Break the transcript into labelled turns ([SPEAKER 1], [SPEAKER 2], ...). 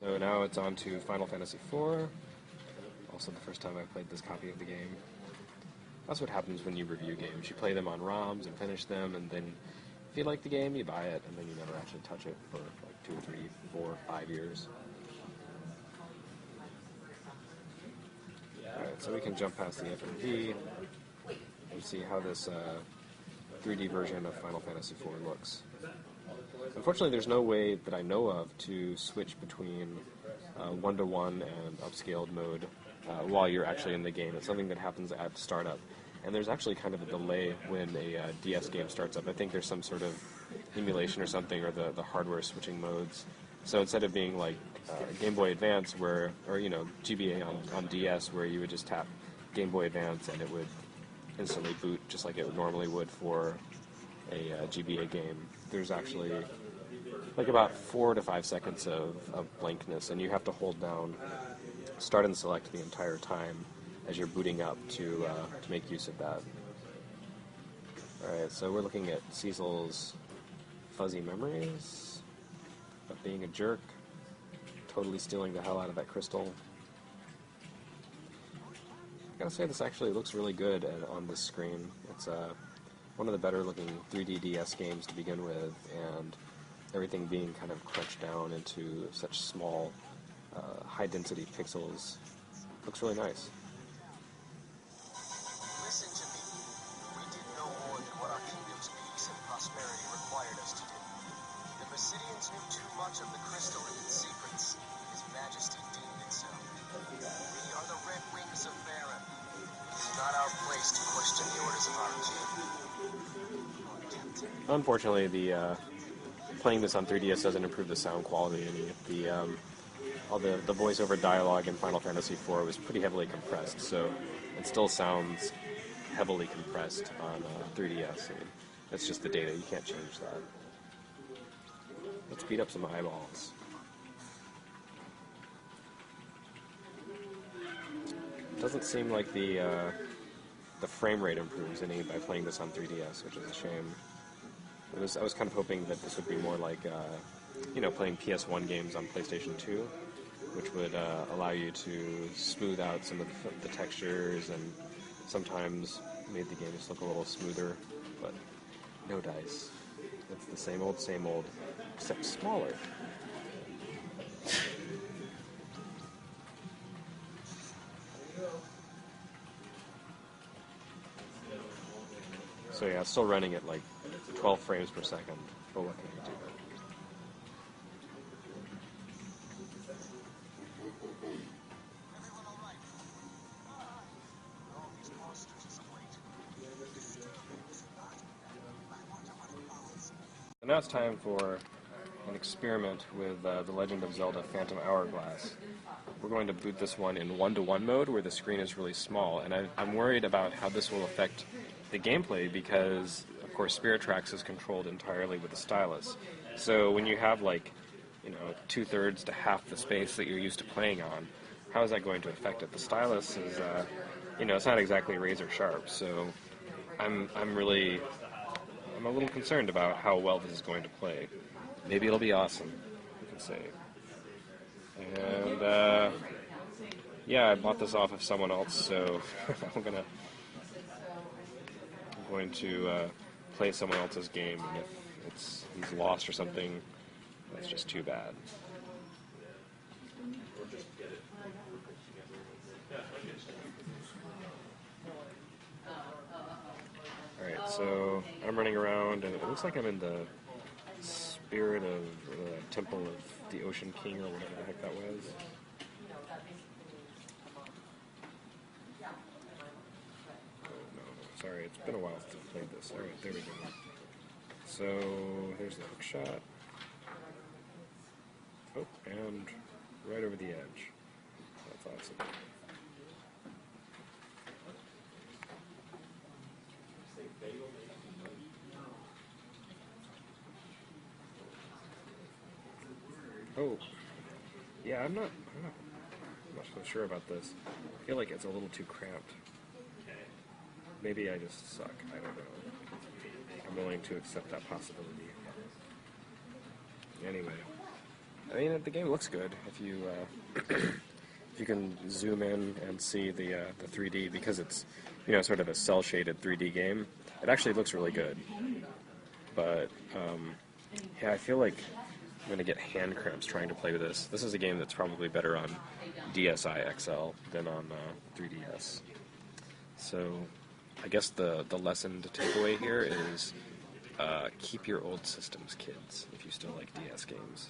[SPEAKER 1] So now it's on to Final Fantasy IV. Also the first time I played this copy of the game. That's what happens when you review games. You play them on ROMs and finish them, and then if you like the game, you buy it, and then you never actually touch it for like 2 or 3, 4, 5 years. Alright, so we can jump past the FMV and see how this 3D version of Final Fantasy IV looks. Unfortunately, there's no way that I know of to switch between 1-to-1 and upscaled mode while you're actually in the game. It's something that happens at startup. And there's actually kind of a delay when a DS game starts up. I think there's some sort of emulation or something, or the hardware switching modes. So instead of being like Game Boy Advance, or GBA on DS, where you would just tap Game Boy Advance and it would instantly boot just like it normally would for a GBA game, there's actually like about 4 to 5 seconds of blankness, and you have to hold down start and select the entire time as you're booting up to make use of that. Alright, so we're looking at Cecil's fuzzy memories of being a jerk, totally stealing the hell out of that crystal. I gotta say, this actually looks really good on this screen. It's one of the better looking 3D DS games to begin with, and everything being kind of crunched down into such small, high density pixels looks really nice.
[SPEAKER 2] Listen to me. We did no more than what our kingdom's peace and prosperity required us to do. The Basidians knew too much of the crystal and its secrets. His Majesty deemed it so. We are the Red Wings of Baron. It is not our place to question the orders of our king.
[SPEAKER 1] Unfortunately, playing this on 3DS doesn't improve the sound quality any. All the voiceover dialogue in Final Fantasy IV was pretty heavily compressed, so it still sounds heavily compressed on 3DS. I mean, that's just the data, you can't change that. Let's beat up some eyeballs. Doesn't seem like the frame rate improves any by playing this on 3DS, which is a shame. I was kind of hoping that this would be more like, playing PS1 games on PlayStation 2, which would allow you to smooth out some of the textures and sometimes made the game just look a little smoother, but no dice. It's the same old, except smaller. So yeah, it's still running at like 12 frames per second, but what can you do? Now it's time for an experiment with The Legend of Zelda Phantom Hourglass. We're going to boot this one in 1-to-1 mode, where the screen is really small, and I'm worried about how this will affect the gameplay because, of course, Spirit Tracks is controlled entirely with the stylus. So when you have, 2/3 to half the space that you're used to playing on, how is that going to affect it? The stylus is, it's not exactly razor sharp, so I'm a little concerned about how well this is going to play. Maybe it'll be awesome, you can say. And, I bought this off of someone else, so I'm going to play someone else's game, and if he's lost or something, that's just too bad. Alright, so I'm running around, and it looks like I'm in the spirit of the Temple of the Ocean King, or whatever the heck that was. Sorry, it's been a while since I've played this. Alright, there we go. So, here's the hook shot. Oh, and right over the edge. That's awesome. Oh, yeah, I'm not so sure about this. I feel like it's a little too cramped. Maybe I just suck. I don't know. I'm willing to accept that possibility. Anyway, I mean, the game looks good if you if you can zoom in and see the 3D, because it's, you know, sort of a cell shaded 3D game. It actually looks really good. But yeah, I feel like I'm gonna get hand cramps trying to play with this. This is a game that's probably better on DSi XL than on 3DS. So I guess the lesson to take away here is keep your old systems, kids, if you still like DS games.